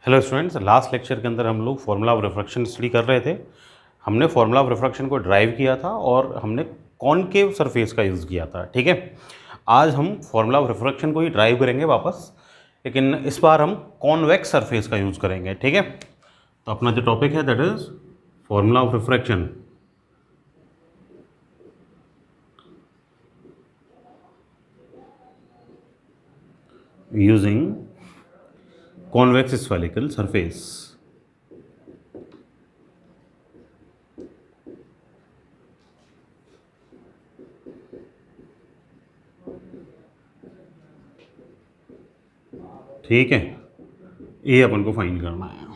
Hello students, last lecture के अंदर हम लोग फार्मूला ऑफ रिफ्रैक्शन स्टडी कर रहे थे। हमने फार्मूला ऑफ रिफ्रैक्शन को ड्राइव किया था और हमने कॉनकेव सरफेस का यूज़ किया था। ठीक है, आज हम फार्मूला ऑफ रिफ्रैक्शन को ही ड्राइव करेंगे वापस, लेकिन इस बार हम कॉन्वेक्स सरफेस का यूज़ करेंगे। ठीक है, तो अपना जो टॉपिक है that is formula of refraction. Using convex spherical surface। ठीक है, ये अपन को फाइंड करना है।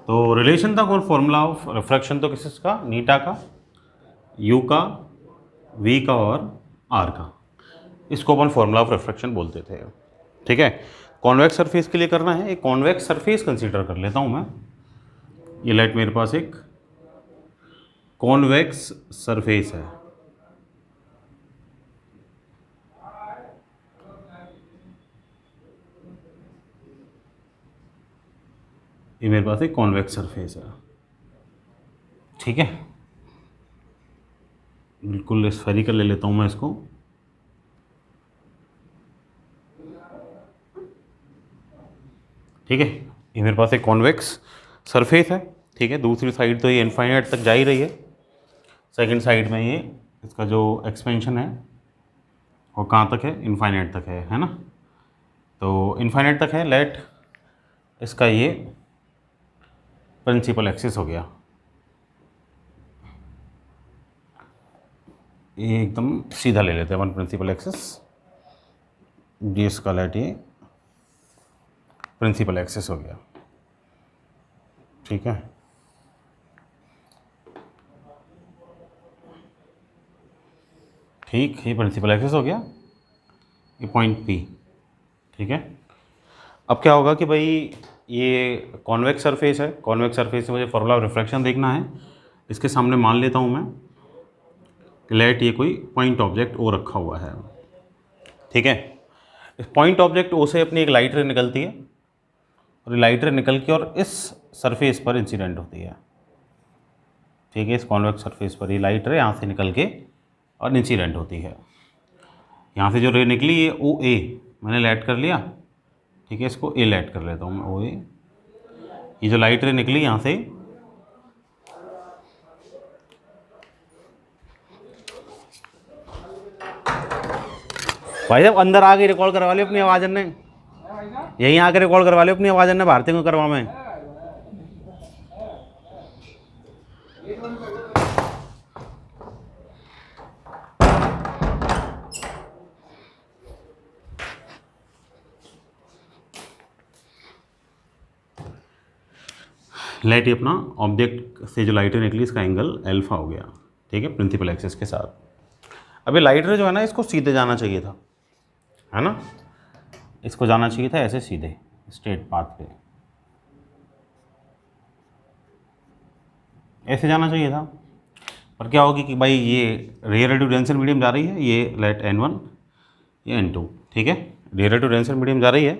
तो रिलेशन था कौन, फॉर्मूला ऑफ रिफ्रैक्शन तो किसका, नीटा का, यू का, वी का और आर का। इसको अपन फॉर्मूला ऑफ रिफ्रैक्शन बोलते थे। ठीक है, कॉन्वेक्स सरफेस के लिए करना है। एक कॉन्वेक्स सरफेस कंसीडर कर लेता हूँ मैं। ये लाइट मेरे पास एक कॉन्वेक्स सरफेस है। ये मेरे पास एक कॉन्वेक्स सरफेस है। ठीक है, बिल्कुल स्फेरिकल ले लेता हूँ मैं इसको। ठीक है, ये मेरे पास एक कॉन्वेक्स सरफेस है। ठीक है, दूसरी साइड तो ये इनफाइनाइट तक जा ही रही है। सेकंड साइड में ये इसका जो एक्सपेंशन है वो कहाँ तक है, इनफाइनाइट तक है ना। तो इनफाइनाइट तक है। लेट इसका ये प्रिंसिपल एक्सिस हो गया। ये एकदम सीधा ले लेते हैं अपन प्रिंसिपल एक्सिस। डी इसका लेट ये प्रिंसिपल एक्सिस हो गया। ठीक है, ठीक, ये प्रिंसिपल एक्सिस हो गया, ये पॉइंट पी। ठीक है, अब क्या होगा कि भाई ये कॉन्वेक्स सरफेस है। कॉन्वेक्स सरफेस से मुझे फॉर्मूला ऑफ रिफ्रैक्शन देखना है। इसके सामने मान लेता हूँ मैं कि लेट ये कोई पॉइंट ऑब्जेक्ट ओ रखा हुआ है। ठीक है, इस पॉइंट ऑब्जेक्ट ओ से अपनी एक लाइट रे निकलती है और लाइट रे निकल के और इस सरफेस पर इंसिडेंट होती है। ठीक है, इस कॉन्वेक्स सरफेस पर ये लाइट रे यहाँ से निकल के और इंसिडेंट होती है। यहाँ से जो रे निकली ये ओ ए मैंने लेट कर लिया। ठीक है, इसको ए लेट कर लेता हूँ मैं, ओ ए। ये जो लाइट रे निकली यहाँ से, भाई साहब अंदर आके रिकॉर्ड करवा लियो अपनी आवाज़ ने, यहीं आके रिकॉर्ड करवा लियो अपनी आवाज़ ने, भारती को करवा में। लाइट ये अपना ऑब्जेक्ट से जो लाइट रे निकली इसका एंगल अल्फा हो गया। ठीक है, प्रिंसिपल एक्सिस के साथ। अभी लाइट रे जो है ना इसको सीधे जाना चाहिए था, है ना। इसको जाना चाहिए था ऐसे सीधे स्ट्रेट पाथ पे, ऐसे जाना चाहिए था। पर क्या होगी कि भाई ये रेयर टू डेंसर मीडियम जा रही है, ये लाइट N1 ये N2। ठीक है, रेयर टू डेंसर मीडियम जा रही है,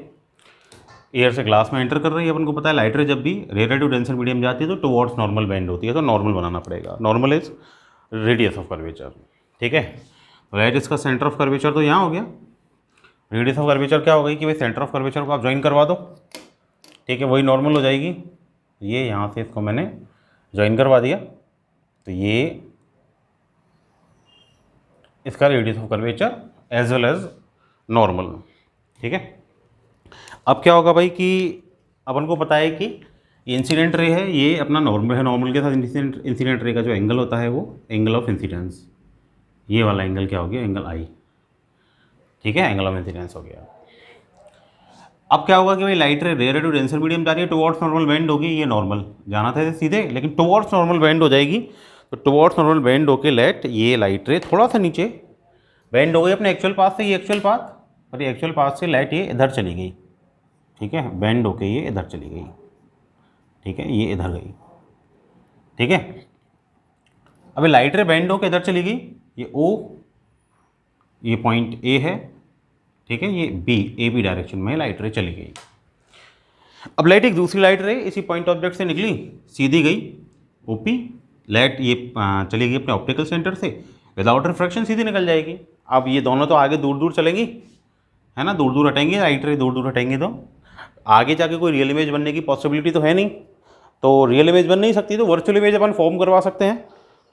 एयर से ग्लास में एंटर कर रही है। अपन को पता है लाइट रे जब भी रेयर टू डेंसर मीडियम जाती है तो टुवर्ड्स नॉर्मल बेंड होती है, तो नॉर्मल बनाना पड़ेगा। Normal is radius of curvature. ठीक है, तो लाइट इसका सेंटर ऑफ कर्वेचर तो यहाँ हो गया। रेडियस ऑफ कर्वेचर क्या हो गई कि भाई सेंटर ऑफ कर्वेचर को आप ज्वाइन करवा दो। ठीक है, वही नॉर्मल हो जाएगी। ये यहाँ से इसको मैंने ज्वाइन करवा दिया, तो ये इसका radius of curvature as well as normal. ठीक है, अब क्या होगा भाई कि अपन को पता है कि ये इंसिडेंट रे है, ये अपना नॉर्मल है। नॉर्मल के साथ इंसिडेंट रे का जो एंगल होता है वो एंगल ऑफ इंसिडेंस, ये वाला एंगल क्या हो गया, एंगल आई। ठीक है, एंगल ऑफ इंसिडेंस हो गया। अब क्या होगा कि भाई लाइट रे रेयर टू डेंसर मीडियम जा रही है, टुवर्ड्स नॉर्मल बेंड होगी। ये नॉर्मल जाना था सीधे, लेकिन टुवर्ड्स नॉर्मल बेंड हो जाएगी। तो टुवर्ड्स नॉर्मल बेंड होके लेट ये लाइट रे थोड़ा सा नीचे बेंड हो गई अपने एक्चुअल पाथ से। ये एक्चुअल पाथ, और ये एक्चुअल पाथ से लाइट ये इधर चली गई। ठीक है, बेंड होके ये इधर चली गई। ठीक है, ये इधर गई। ठीक है, अभी लाइट रे बेंड होके इधर चली गई। ये ओ, ये पॉइंट ए है। ठीक है, ये बी, ए बी डायरेक्शन में लाइट रे चली गई। अब लाइट एक दूसरी लाइट रे इसी पॉइंट ऑब्जेक्ट से निकली, सीधी गई ओपी, लाइट ये चली गई अपने ऑप्टिकल सेंटर से, विदाउट रिफ्रैक्शन सीधी निकल जाएगी। अब ये दोनों तो आगे दूर दूर चलेंगी, है ना, दूर दूर हटेंगे, लाइट रे दूर दूर हटेंगे, तो आगे जाके कोई रियल इमेज बनने की पॉसिबिलिटी तो है नहीं, तो रियल इमेज बन नहीं सकती, तो वर्चुअल इमेज अपन फॉर्म करवा सकते हैं।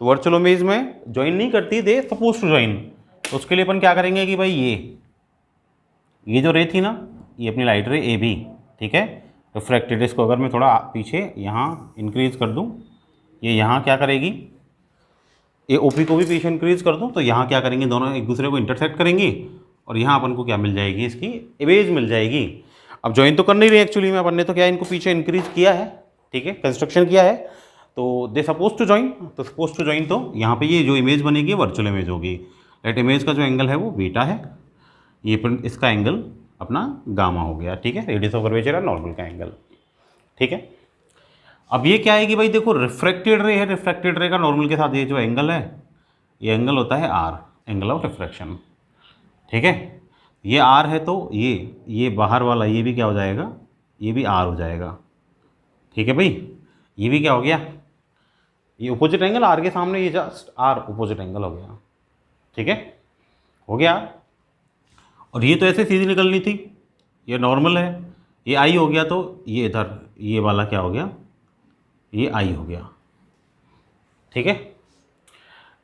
तो वर्चुअल इमेज में ज्वाइन नहीं करती, दे सपोज टू ज्वाइन, तो उसके लिए अपन क्या करेंगे कि भाई ये जो रे थी ना, ये अपनी लाइट रे ए बी, ठीक है, रिफ्रैक्टेड, इसको अगर मैं थोड़ा पीछे यहाँ इंक्रीज कर दूँ, ये यहाँ क्या करेगी, ये ओपी को भी पीछे इंक्रीज कर दूँ, तो यहाँ क्या करेंगे, दोनों एक दूसरे को इंटरसेक्ट करेंगी और यहाँ अपन को क्या मिल जाएगी, इसकी इमेज मिल जाएगी। अब ज्वाइन तो कर नहीं रही एक्चुअली में, अपन ने तो क्या इनको पीछे इंक्रीज किया है, ठीक है, कंस्ट्रक्शन किया है, तो दे सपोज टू ज्वाइन, तो सपोज टू ज्वाइन, तो यहाँ पे ये जो इमेज बनेगी वर्चुअल इमेज होगी। लाइट इमेज का जो एंगल है वो बीटा है, ये इसका एंगल अपना गामा हो गया, ठीक है, रेडियस ऑफ कर्वेचर है नॉर्मल का एंगल, ठीक है। अब ये क्या है कि भाई देखो रिफ्रैक्टेड रे है, रिफ्रैक्टेड रे का नॉर्मल के साथ ये जो एंगल है, ये एंगल होता है आर, एंगल ऑफ रिफ्रैक्शन, ठीक है। ये आर है तो ये बाहर वाला ये भी क्या हो जाएगा, ये भी आर हो जाएगा, ठीक है भाई, ये भी क्या हो गया, ये अपोजिट एंगल आर के सामने, ये जस्ट आर अपोजिट एंगल हो गया, ठीक है, हो गया। और ये तो ऐसे सीधी निकलनी थी, ये नॉर्मल है, ये आई हो गया, तो ये इधर ये वाला क्या हो गया, ये आई हो गया, ठीक है।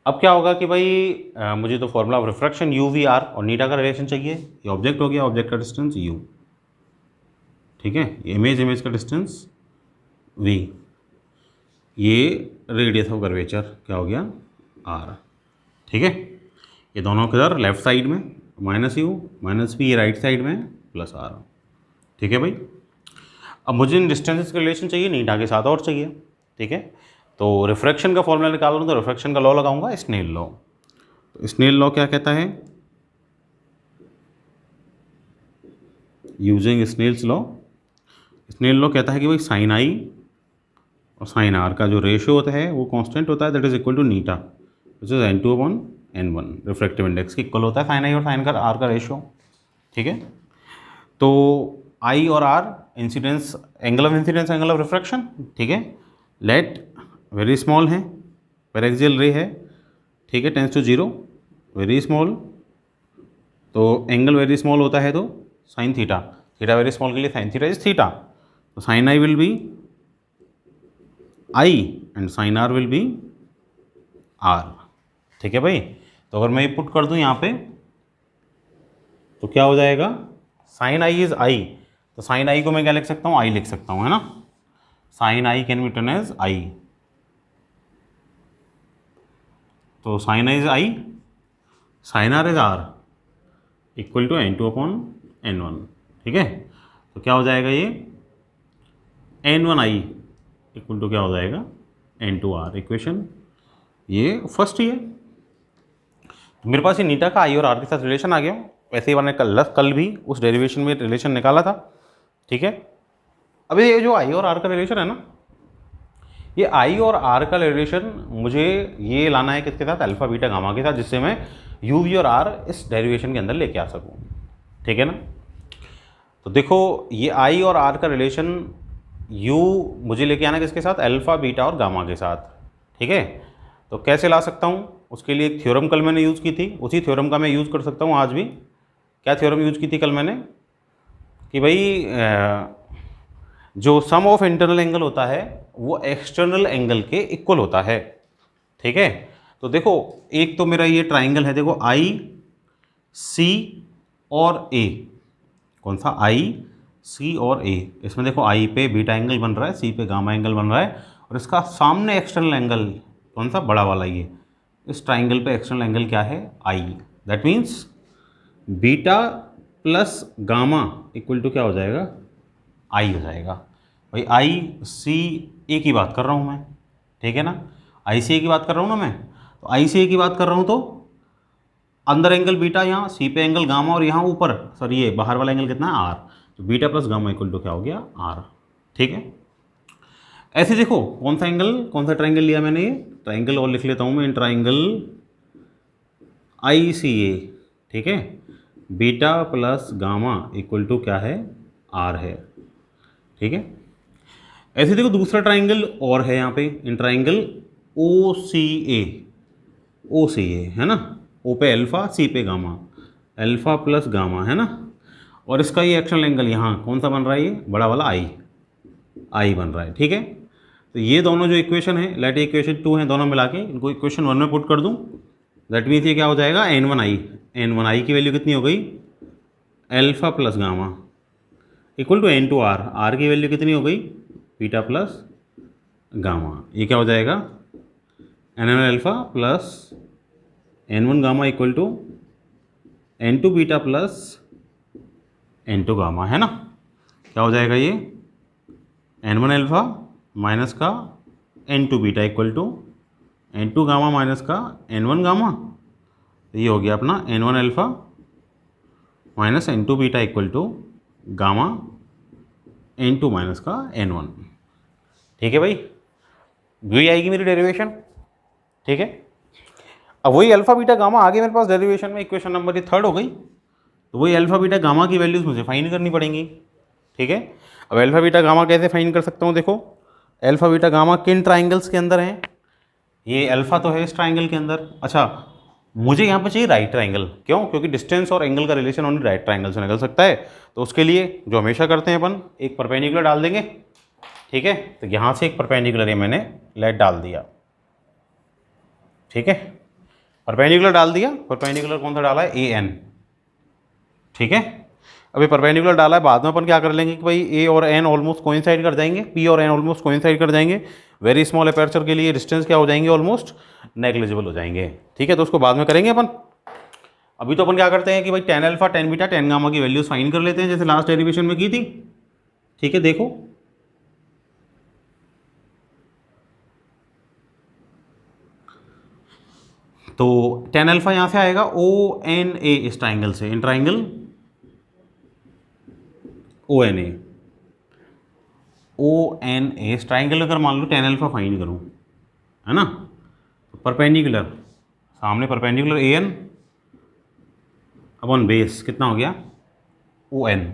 अब क्या होगा कि भाई मुझे तो formula of refraction u v r और नीटा का रिलेशन चाहिए, ये ऑब्जेक्ट हो गया, ऑब्जेक्ट का डिस्टेंस यू, ठीक है, ये इमेज का डिस्टेंस वी, ये रेडियस ऑफ कर्वेचर क्या हो गया आर, ठीक है। ये दोनों किधर, लेफ्ट साइड में माइनस यू माइनस वी, ये राइट साइड में प्लस आर, ठीक है भाई। अब मुझे इन डिस्टेंसेस का रिलेशन चाहिए, नीटा के साथ और चाहिए, ठीक है। तो रिफ्रैक्शन का फॉर्मूला निकाल लूँ, तो रिफ्रैक्शन का लॉ लगाऊंगा, स्नेल लॉ। तो स्नेल लॉ क्या कहता है, using Snell's law, Snell law कहता है कि भाई साइन आई और साइन आर का जो रेशियो होता है वो कांस्टेंट होता है, दैट इज इक्वल टू नीटा which is n2 upon n1, refractive index के इक्वल होता है साइन आई और साइन का आर का रेशियो, ठीक है। तो आई और r incidence, angle of incidence, angle of refraction, ठीक है। लेट वेरी स्मॉल है, पेरेक्सियल रे है, ठीक है, tends to zero, very small, तो एंगल वेरी स्मॉल होता है तो sine theta, theta very small के लिए साइन थीटा इज थीटा, तो sine i will be i and sine r will be r, ठीक है भाई। तो अगर मैं ये पुट कर दूं यहाँ पे तो क्या हो जाएगा, साइन आई इज आई, तो साइन आई को मैं क्या लिख सकता हूँ, आई लिख सकता हूँ, है ना, sine i can be written as i, तो sine i is i, sine r is r, equal to n2 upon n1, ठीक है। तो क्या हो जाएगा, ये n1 आई इक्वल टू क्या हो जाएगा n2 आर, इक्वेशन ये फर्स्ट ही है। तो मेरे पास ये नीटा का आई और आर के साथ रिलेशन आ गया, वैसे ही मैंने कल भी उस डेरिवेशन में रिलेशन निकाला था, ठीक है। अब ये जो आई और आर का रिलेशन है ना, ये आई और आर का रिलेशन मुझे ये लाना है किसके साथ, अल्फा बीटा गामा के साथ, जिससे मैं यू वी और आर इस डेरिवेशन के अंदर लेके आ सकूँ, ठीक है ना। तो देखो ये आई और आर का रिलेशन यू मुझे लेके आना किसके साथ, अल्फा बीटा और गामा के साथ, ठीक है। तो कैसे ला सकता हूँ, उसके लिए एक थ्योरम कल मैंने यूज़ की थी, उसी थ्योरम का मैं यूज़ कर सकता हूँ आज भी। क्या थ्योरम यूज़ की थी कल मैंने, कि भाई जो सम ऑफ इंटरनल एंगल होता है वो एक्सटर्नल एंगल के इक्वल होता है, ठीक है। तो देखो एक तो मेरा ये ट्राइंगल है, देखो आई सी और ए, कौन सा, आई सी और ए, इसमें देखो आई पे बीटा एंगल बन रहा है, सी पे गामा एंगल बन रहा है, और इसका सामने एक्सटर्नल एंगल कौन सा, बड़ा वाला ये, इस ट्राइंगल पे एक्सटर्नल एंगल क्या है, i, that means beta plus gamma equal to क्या हो जाएगा, आई हो जाएगा। भाई आई सी ए की बात कर रहा हूँ मैं, ठीक है ना, आई सी ए की बात कर रहा हूँ ना मैं, तो आई सी ए की बात कर रहा हूँ, तो अंदर एंगल बीटा, यहाँ सी पे एंगल गामा, और यहाँ ऊपर सॉरी ये बाहर वाला एंगल कितना है आर, तो beta plus gamma equal to क्या हो गया आर, ठीक है। ऐसे देखो कौन सा एंगल, कौन सा ट्राइंगल लिया मैंने, ये ट्राइंगल और लिख लेता हूँ मैं, in triangle I C A, ठीक है, beta plus gamma equal to क्या है आर है, ठीक है। ऐसे देखो दूसरा ट्राइंगल और है यहाँ पे, इन ट्राइंगल ओ सी ए है ना, ओ पे अल्फा, सी पे गामा, अल्फा प्लस गामा है ना, और इसका ये एक्शनल एंगल यहाँ कौन सा बन रहा है, ये बड़ा वाला आई बन रहा है। ठीक है, तो ये दोनों जो इक्वेशन है, लेट इक्वेशन 2 है, दोनों मिला के इनको इक्वेशन 1 में पुट कर दूँ, दैट मीन्स ये क्या हो जाएगा, N1 की वैल्यू कितनी हो गई, alpha plus gamma equal to N2 R की वैल्यू कितनी हो गई, बीटा प्लस गामा। ये क्या हो जाएगा, N1 alpha plus N1 gamma equal to N2 beta plus N2 gamma, है ना। क्या हो जाएगा ये, N1 अल्फा माइनस का N2 beta equal to N2 gamma minus का N1 गामा। तो ये हो गया अपना N1 alpha minus N2 beta equal to gamma N2 minus का N1। ठीक है भाई, वही आएगी मेरी डेरिवेशन। ठीक है, अब वही अल्फा बीटा गामा आगे मेरे पास डेरिवेशन में इक्वेशन नंबर ये 3 हो गई, तो वही अल्फा बीटा गामा की वैल्यूज मुझे फाइंड करनी पड़ेंगी। ठीक है, अब अल्फा बीटा गामा कैसे फाइंड कर सकता हूँ, देखो अल्फा बीटा गामा किन ट्राइंगल्स के अंदर हैं, ये अल्फा तो है इस ट्राइंगल के अंदर। अच्छा, मुझे यहाँ पे चाहिए राइट ट्राइंगल, क्यों, क्योंकि डिस्टेंस और एंगल का रिलेशन ओनली राइट ट्राइंगल से निकल सकता है। तो उसके लिए जो हमेशा करते हैं अपन, एक परपेंडिकुलर डाल देंगे। ठीक है, तो यहाँ से एक परपेंडिकुलर ये मैंने लेट डाल दिया। ठीक है, परपेंडिकुलर डाल दिया, परपेंडिकुलर कौन सा डाला है, AN। ठीक है, अभी परपेंडिकुलर डाला है, बाद में अपन क्या कर लेंगे कि भाई A और N ऑलमोस्ट कोइंसाइड कर जाएंगे, P और N ऑलमोस्ट कोइंसाइड कर जाएंगे, वेरी स्मॉल अपर्चर के लिए डिस्टेंस क्या हो जाएंगे, ऑलमोस्ट नेग्लिजिबल हो जाएंगे। ठीक है, तो उसको बाद में करेंगे अपन। अभी तो अपन क्या करते हैं कि भाई tan alpha, tan beta, tan gamma की वैल्यूज फाइंड कर लेते हैं, जैसे लास्ट डेरिवेशन में की थी। ठीक है, देखो तो tan अल्फा यहाँ से आएगा ONA इस ट्राइंगल से, इन ट्राइंगल ONA इस ट्राइंगल अगर मान लो tan अल्फा फाइंड करूँ, है ना, तो परपेंडिकुलर सामने परपेंडिकुलर AN अपॉन बेस कितना हो गया ON।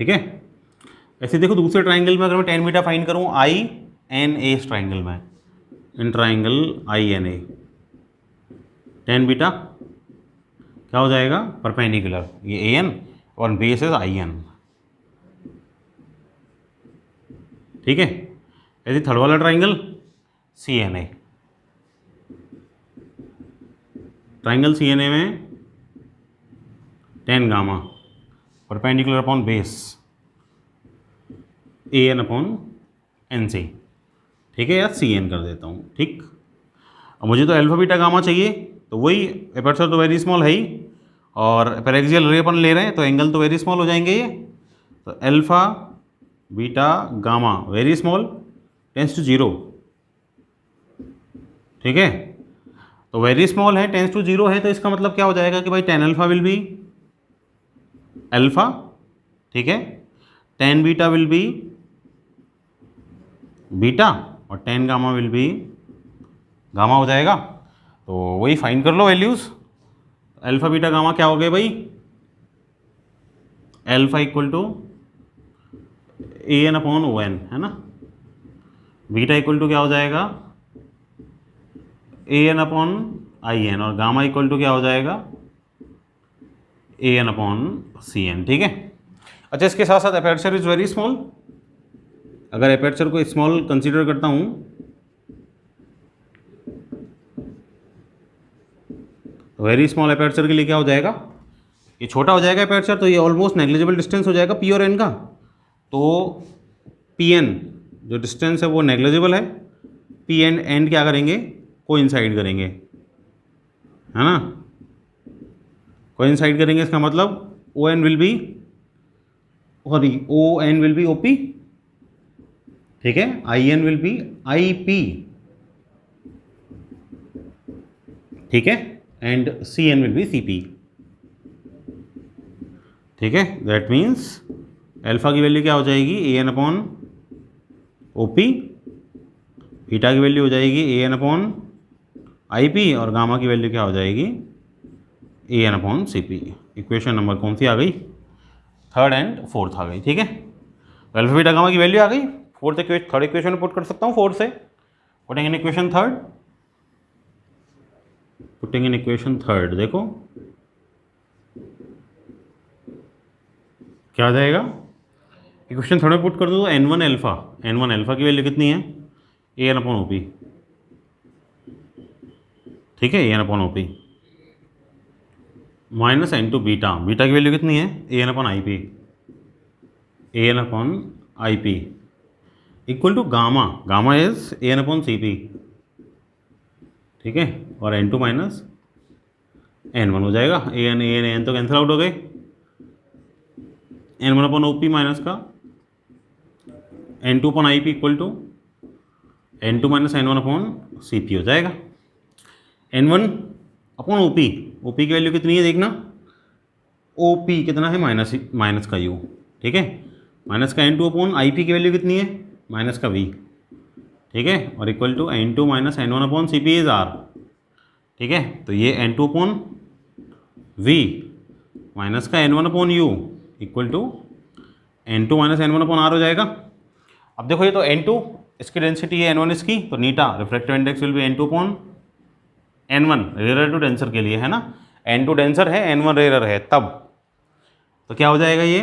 ठीक है, ऐसे देखो दूसरे ट्राइंगल में अगर मैं tan बीटा फाइंड करूँ INA इस ट्राइंगल में, in triangle INA tan beta क्या हो जाएगा, परपेंडिकुलर ये AN और बेस इज IN। ठीक है, यदि थर्ड वाला ट्राइंगल CNA, ट्राइंगल CNA में tan gamma perpendicular upon base AN upon NC। ठीक है, या CN कर देता हूँ। ठीक, अब मुझे तो अल्फा बीटा गामा चाहिए, तो वही एपर्चर तो वेरी स्मॉल है ही, और पेरेक्सियल रे अपन ले रहे हैं तो एंगल तो वेरी स्मॉल हो जाएंगे ये, तो alpha beta gamma very small tends to 0। ठीक है, तो वेरी स्मॉल है, टेंस टू 0 है, तो इसका मतलब क्या हो जाएगा कि भाई tan alpha will be alpha, ठीक है, tan beta will be beta, और tan gamma will be gamma हो जाएगा। तो वही फाइंड कर लो वैल्यूज, अल्फा बीटा गामा क्या हो गए भाई, alpha equal to AN upon ON, है ना, बीटा इक्वल टू क्या हो जाएगा AN अपॉन IN, और गामा इक्वल टू क्या हो जाएगा AN अपॉन CN। ठीक है, अच्छा इसके साथ साथ अपर्चर इज वेरी स्मॉल, अगर अपर्चर को स्मॉल कंसीडर करता हूँ तो वेरी स्मॉल अपर्चर के लिए क्या हो जाएगा, ये छोटा हो जाएगा अपर्चर, तो ये ऑलमोस्ट नेग्लिजिबल डिस्टेंस हो जाएगा P और N का, तो PN जो डिस्टेंस है वो नेग्लिजिबल है, P एंड N क्या करेंगे, कोइंसाइड करेंगे, है ना, कोइंसाइड करेंगे, इसका मतलब ON विल बी OP, ठीक है, IN विल बी IP, ठीक है, and CN will be CP। ठीक है, दैट मीन्स अल्फा की वैल्यू क्या हो जाएगी AN अपॉन OP, बीटा की वैल्यू हो जाएगी AN अपॉन IP, और गामा की वैल्यू क्या हो जाएगी AN upon CP। Equation number कौन सी आ गई, थर्ड एंड फोर्थ आ गई, ठीक है। तो अल्फा बीटा गामा की वैल्यू आ गई, थर्ड इक्वेशन में पुट कर सकता हूँ 4 से, putting in equation third, putting in equation third, देखो क्या आ जाएगा, इक्वेशन थर्ड में पुट कर दो तो n1 अल्फा की वैल्यू कितनी है, ए एन अपॉन ओपी, ठीक है, A N upon OP, minus n2 beta की वैल्यू कितनी है, A N upon I P equal to gamma is A N upon C P, ठीक है, और n2 माइनस n1 हो जाएगा, ए एन तो कैंसिल आउट हो गए, n1 अपॉन ओपी माइनस का n2 upon I P equal to n2 minus n1 upon C P हो जाएगा। n1 अपॉन ओपी की वैल्यू कितनी है देखना, ओपी कितना है, माइनस का u, ठीक है, माइनस का n2 अपॉन आई पी की वैल्यू कितनी है, माइनस का v, ठीक है, और equal to n2 minus n1 upon C P is r, ठीक है। तो ये n2 अपॉन v माइनस का n1 upon u equal to n2 minus n1 upon r हो जाएगा। अब देखो ये तो n2 इसकी डेंसिटी है, n1 इसकी, तो नीटा refractive index will be n2 upon n1 rare to denser के लिए, है ना, n2 डेंसर है n1 रेयर है, तब तो क्या हो जाएगा ये,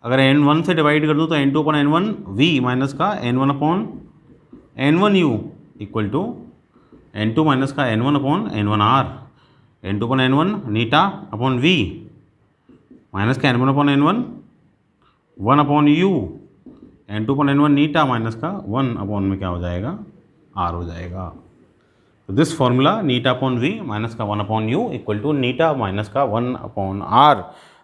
अगर n1 से डिवाइड कर दो तो n2 upon n1 v minus का n1 upon n1 u equal to n2 minus का n1 upon n1 r, n2 upon n1 नीटा अपॉन v माइनस का n1 upon n1 1 upon u, n2 upon n1 नीटा minus का 1 upon में क्या हो जाएगा, r हो जाएगा। तो दिस फॉर्मूला नीटा अपॉन v माइनस का 1 अपॉन u इक्वल टू नीटा माइनस का 1 upon r,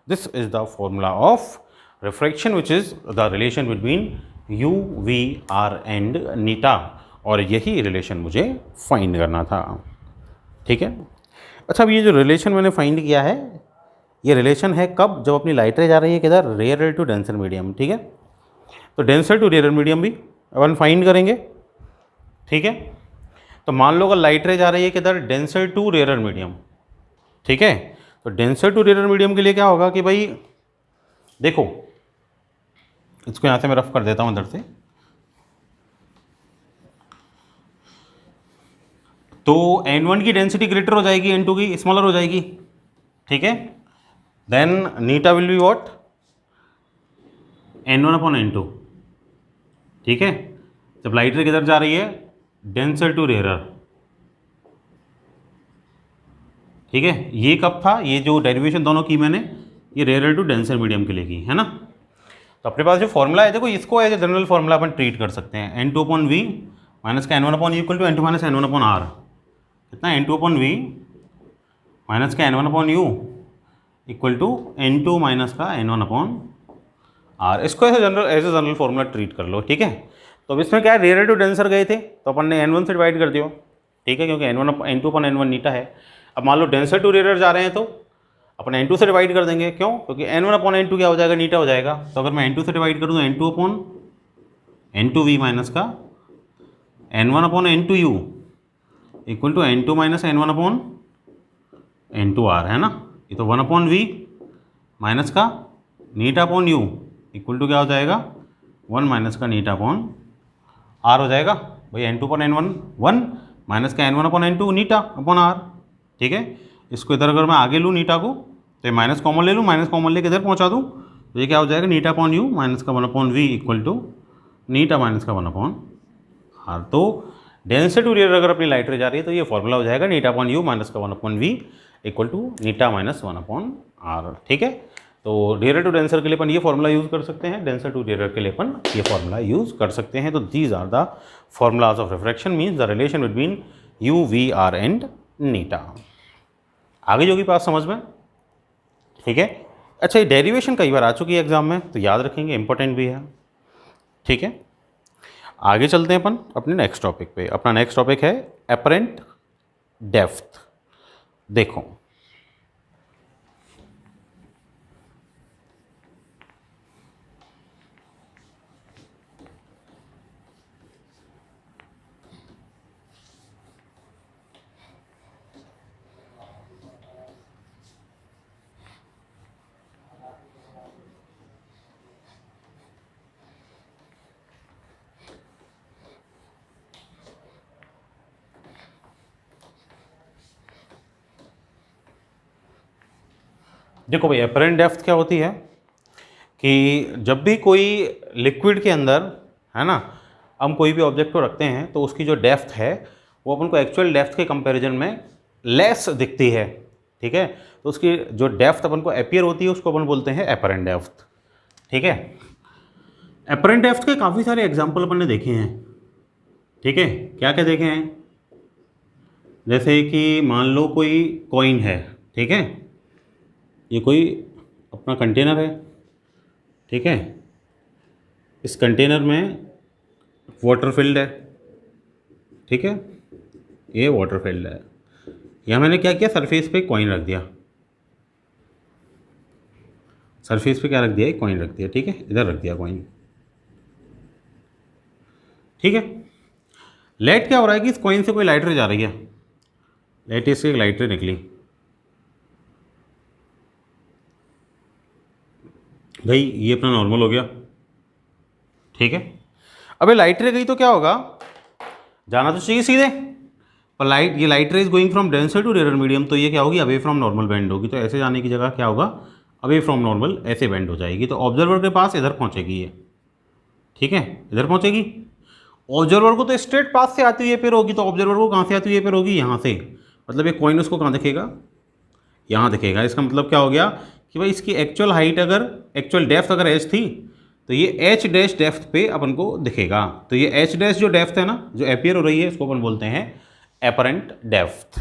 this is the formula of refraction which is the relation between u, v, r and नीटा, और यही रिलेशन मुझे फाइंड करना था, ठीक है। अच्छा, अब ये जो रिलेशन मैंने फाइंड किया है, ये रिलेशन है कब, जब अपनी लाइट रे जा रही है किधर, रेयर टू डेंसर मीडियम, ठीक है। तो डेंसर टू रेयर मीडियम भी अपन फाइंड करेंगे, ठीक है। तो मान लो अगर लाइट रे जा रही है किधर, डेंसर टू रेयर मीडियम, ठीक है। तो डेंसर टू रेयर मीडियम के लिए क्या होगा कि भाई देखो, इसको यहाँ से मैं रफ कर देता हूँ इधर से, तो n1 की डेंसिटी ग्रेटर हो जाएगी, n2 की स्मॉलर हो जाएगी, ठीक है। देन नीटा will be what, n1 upon n2, ठीक है। जब लाइट रे किधर जा रही है, डेंसर टू रेयर, ठीक है। ये कब था, ये जो डेरिवेशन दोनों की मैंने, ये रेयर टू डेंसर मीडियम के लिए की, है ना। तो अपने पास जो फॉर्मूला है, देखो इसको एज ए जनरल फॉर्मूला अपन ट्रीट कर सकते हैं, n2 अपॉन वी माइनस का n1 upon equal to n2 minus n1 upon r, कितना, n2 अपॉन वी माइनस का n1 upon u equal to n2 minus का n1 अपॉन r, इसको as a general formula treat कर लो, ठीक है। तो अब इसमें क्या है, रेयर टू डेंसर गए थे तो अपन ने n1 से डिवाइड कर दियो, ठीक है, क्योंकि n2 अपॉन n1 नीटा है। अब मान लो डेंसर टू रेयर जा रहे हैं तो अपन n2 से डिवाइड कर देंगे, क्यों, क्योंकि n1 अपॉन n2 क्या हो जाएगा, नीटा हो जाएगा। तो अगर मैं n2 से डिवाइड करूँ तो n2 अपॉन n2v माइनस का n1 upon n2u equal to n2 minus n1 upon n2r, है ना। ये तो 1 अपॉन v माइनस का नीटा अपॉन u इक्वल टू क्या हो जाएगा, 1 माइनस का नीटा अपॉन r हो जाएगा। भाई n2 अपॉन n1 1 माइनस का n1 अपॉन n2 नीटा अपॉन r, ठीक है। इसको इधर अगर मैं आगे लूँ नीटा को, तो ये माइनस कॉमन ले लूँ, माइनस कॉमन लेके इधर पहुँचा दूँ, तो ये क्या हो जाएगा, नीटा अपॉन u माइनस का 1 अपॉन v इक्वल टू नीटा माइनस का 1 अपॉन r। तो डेंसर टू रेयर अगर अपनी लाइट रे जा रही है तो ये फॉर्मूला हो जाएगा नीटा अपॉन u माइनस का 1 अपॉन v इक्वल टू नीटा माइनस 1 अपॉन r, ठीक है। तो रेयर टू डेंसर के लिए अपन ये फॉर्मूला यूज़ कर सकते हैं, डेंसर टू रेयर के लिए अपन ये फॉर्मूला यूज़ कर सकते हैं। तो these are the formulas of refraction, means the relation between u, v, r and नीटा। आगे जो की बात समझ में, ठीक है। अच्छा, ये डेरिवेशन कई बार आ चुकी है एग्जाम में, तो याद रखेंगे, इंपॉर्टेंट भी है, ठीक है। आगे चलते हैं अपन अपने नेक्स्ट टॉपिक पे। अपना नेक्स्ट टॉपिक है एपरेंट डेप्थ। देखो देखो भाई अपरेंट डेप्थ क्या होती है कि जब भी कोई लिक्विड के अंदर, है ना, हम कोई भी ऑब्जेक्ट को रखते हैं तो उसकी जो डेप्थ है वो अपन को एक्चुअल डेप्थ के कंपैरिजन में लेस दिखती है, ठीक है। तो उसकी जो डेप्थ अपन को अपीयर होती है उसको अपन बोलते हैं अपरेंट डेप्थ, ठीक है। अपरेंट डेप्थ के काफ़ी सारे एग्जाम्पल अपन ने देखे हैं, ठीक है। क्या क्या देखे हैं, जैसे कि मान लो कोई कॉइन है, ठीक है, ये कोई अपना कंटेनर है, ठीक है। इस कंटेनर में वाटर फिल्ड है, ठीक है, ये वाटर फिल्ड है। यहाँ मैंने क्या किया, सरफेस पे कॉइन रख दिया, सरफेस पे क्या रख दिया, एक कॉइन रख दिया, ठीक है, इधर रख दिया कॉइन, ठीक है। लाइट क्या हो रहा है कि इस कॉइन से कोई लाइट रे जा रही है, लाइट से एक लाइट रे निकली, भाई ये अपना नॉर्मल हो गया, ठीक है। अबे लाइट रे गई तो क्या होगा, जाना तो चाहिए सीधे, पर ये light ray is going from denser to rare medium, तो ये क्या होगी, अवे फ्रॉम नॉर्मल बेंड होगी। तो ऐसे जाने की जगह क्या होगा, अवे फ्रॉम नॉर्मल ऐसे बेंड हो जाएगी, तो ऑब्जर्वर के पास इधर पहुंचेगी ये, ठीक है, इधर पहुंचेगी। ऑब्जर्वर को तो स्ट्रेट पाथ से आती हुई पेयर होगी, तो ऑब्जर्वर को कहाँ से आती हुई पेयर होगी, यहाँ से। मतलब ये कॉइन उसको कहाँ दिखेगा, यहाँ दिखेगा। इसका मतलब क्या हो गया कि भाई इसकी एक्चुअल हाइट अगर, एक्चुअल डेप्थ अगर एच थी तो ये एच डैश डेप्थ पे अपन को दिखेगा। तो ये एच डैश जो डेप्थ है ना, जो अपीयर हो रही है, इसको अपन बोलते हैं अपरेंट डेप्थ,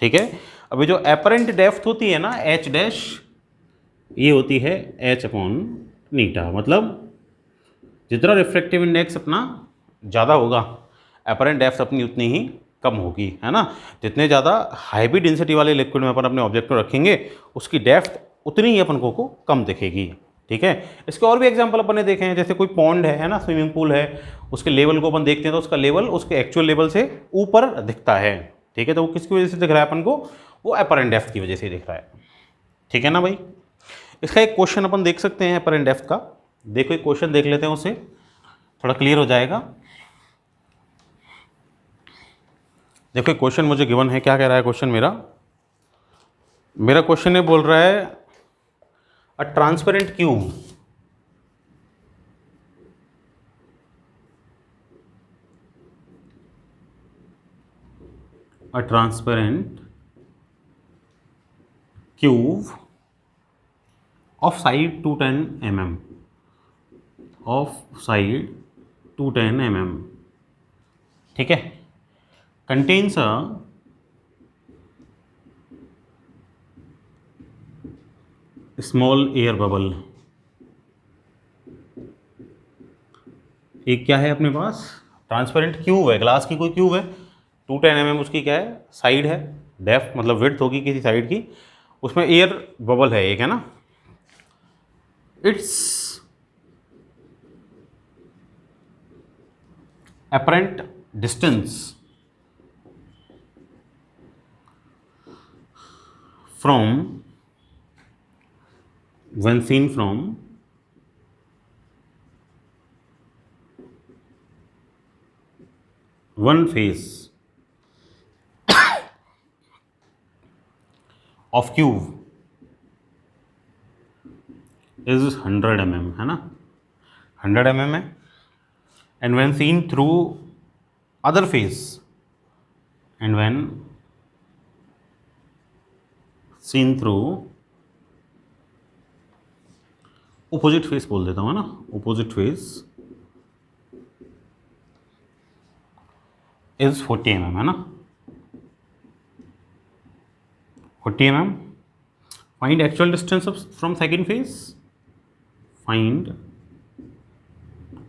ठीक है। अभी जो अपरेंट डेप्थ होती है ना एच डैश, ये होती है एच अपॉन नीटा। मतलब जितना रिफ्रैक्टिव इंडेक्स अपना ज़्यादा होगा, अपरेंट डेप्थ अपनी उतनी ही कम होगी, है ना। जितने ज़्यादा हाई डेंसिटी वाले लिक्विड में अपन अपने ऑब्जेक्ट को रखेंगे उसकी डेप्थ उतनी ही अपन को कम दिखेगी, ठीक है। इसके और भी एग्जांपल अपन ने देखे हैं, जैसे कोई पॉन्ड है ना, स्विमिंग पूल है, उसके लेवल को अपन देखते हैं तो उसका लेवल उसके एक्चुअल लेवल से ऊपर दिखता है, ठीक है। तो वो किसकी वजह से दिख रहा है अपन को, वो अपरेंट डेप्थ की वजह से दिख रहा है, ठीक है ना भाई। इसका एक क्वेश्चन अपन देख सकते हैं अपरेंट डेप्थ का। देखो एक क्वेश्चन देख लेते हैं, उससे थोड़ा क्लियर हो जाएगा। देखो क्वेश्चन मुझे गिवन है, क्या कह रहा है क्वेश्चन मेरा क्वेश्चन ये बोल रहा है a transparent cube of side 210 mm, ठीक है, contains a small air bubble. एक क्या है अपने पास, ट्रांसपेरेंट क्यूब है, ग्लास की कोई क्यूब है, 210 mm उसकी क्या है, साइड है, डेप्थ मतलब विड्थ होगी किसी साइड की, उसमें एयर बबल है एक, है ना। It's apparent distance from when seen from one face of cube is 100 mm, है ना, 100 mm है। and when seen through other face, and when seen through opposite face बोल देता हूँ ना, opposite face is 40 mm, है ना, 40 mm। find actual distance from second face, find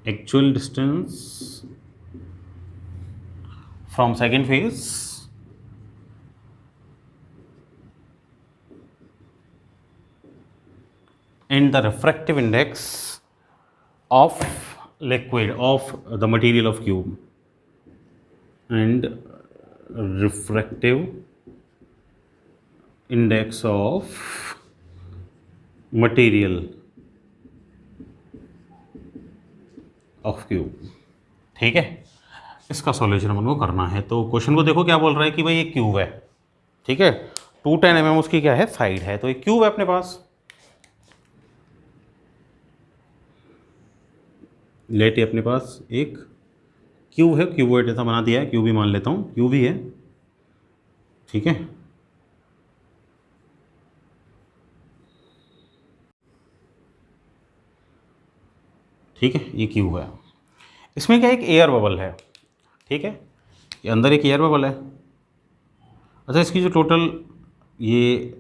actual distance from second phase and the refractive index of liquid of the material of cube, and refractive index of material of cube, ठीक है। इसका solution अपन को करना है। तो question को देखो क्या बोल रहा है कि भाई ये क्यूब है, ठीक है, 210 mm उसकी क्या है, साइड है, तो ये क्यूब है अपने पास, लेट ये अपने पास एक क्यू है, क्यूबॉइड ऐसा बना दिया है, क्यू भी मान लेता हूँ, क्यू भी है, ठीक है। ठीक है, ये क्यू है। इसमें क्या एक एयर बबल है, ठीक है, ये अंदर एक एयर बबल है। अच्छा, इसकी जो टोटल ये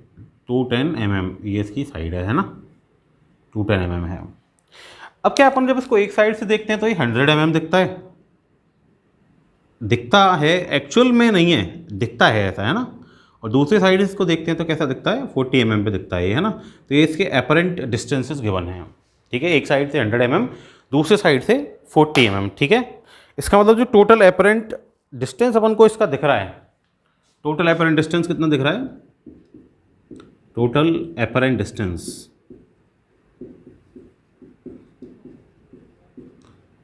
210 mm ये इसकी साइड है ना, 210 mm है। अब क्या अपन जब इसको एक साइड से देखते हैं तो ये 100 mm दिखता है एक्चुअल में नहीं है, दिखता है ऐसा, है ना। और दूसरी साइड इसको देखते हैं तो कैसा दिखता है, 40 mm पे दिखता है ये, है ना। तो ये इसके अपरेंट डिस्टेंसेस गिवन हैं, ठीक है। एक साइड से 100 mm, दूसरे साइड से 40 mm, ठीक है। इसका मतलब जो टोटल अपरेंट डिस्टेंस अपन को इसका दिख रहा है, टोटल अपरेंट डिस्टेंस कितना दिख रहा है, total apparent distance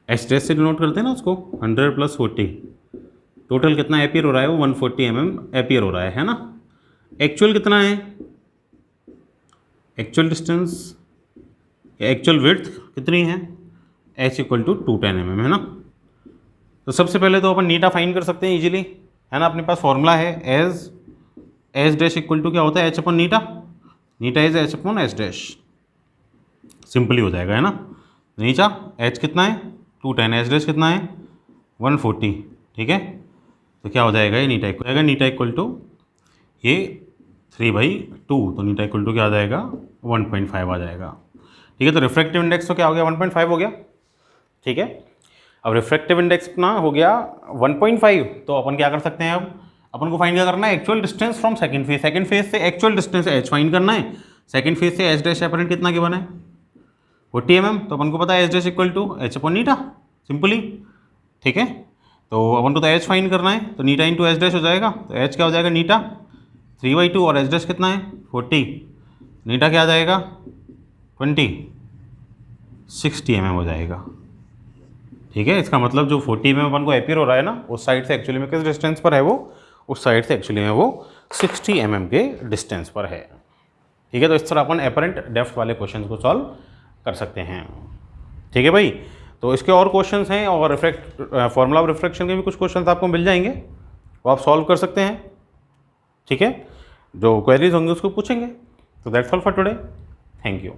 H dash से डिनोट करते हैं ना उसको, 100 + 40, टोटल कितना एपियर हो रहा है, वो 140 mm एपियर हो रहा है ना। एक्चुअल कितना है, एक्चुअल डिस्टेंस, एक्चुअल विड्थ कितनी है, h = 210 mm, है ना। तो सबसे पहले तो अपन नीटा फाइंड कर सकते हैं इजीली, है ना। अपने पास फॉर्मूला है एज डैश इक्वल टू क्या होता है, h अपन नीटा, नीटा is h upon H dash, simply हो जाएगा, है ना। नीचा h कितना है 210, एच डैश कितना है 140, ठीक है। तो क्या हो जाएगा, ये नीटा इक्वल जाएगा, नीटा इक्वल टू ये 3/2, तो नीटा इक्वल टू क्या आ जाएगा 1.5 आ जाएगा, ठीक है। तो रिफ्रैक्टिव इंडेक्स तो क्या हो गया 1.5 हो गया, ठीक है। अब रिफ्रैक्टिव इंडेक्स ना हो गया 1.5, तो अपन क्या कर सकते हैं, अब अपन को फाइंड क्या करना है, actual distance from second phase, second phase से एक्चुअल डिस्टेंस h फाइंड करना है। सेकंड फेज से h डैश अपरेंट कितना गिवन है 40 mm, तो अपन को पता है h dash equal to h अपन नीटा, सिंपली, ठीक है। तो अपन को तो h फाइंड करना है, तो नीटा इंटू h डैश हो जाएगा, तो h क्या हो जाएगा नीटा 3/2, और h डैश कितना है 40, नीटा क्या आ जाएगा 60 mm हो जाएगा, ठीक है। इसका मतलब जो 40 mm अपन को एपियर हो रहा है ना, उस साइड से एक्चुअली में किस डिस्टेंस पर है वो, उस साइड से एक्चुअली में वो 60 mm के डिस्टेंस पर है, ठीक है। तो इस तरह अपन अपरेंट डेप्थ वाले क्वेश्चन को सॉल्व कर सकते हैं, ठीक है भाई। तो इसके और क्वेश्चंस हैं, और फॉर्मूला ऑफ रिफ्रैक्शन के भी कुछ क्वेश्चंस आपको मिल जाएंगे, वो आप सॉल्व कर सकते हैं, ठीक है। जो क्वेरीज होंगे उसको पूछेंगे। तो that's all for today, thank you.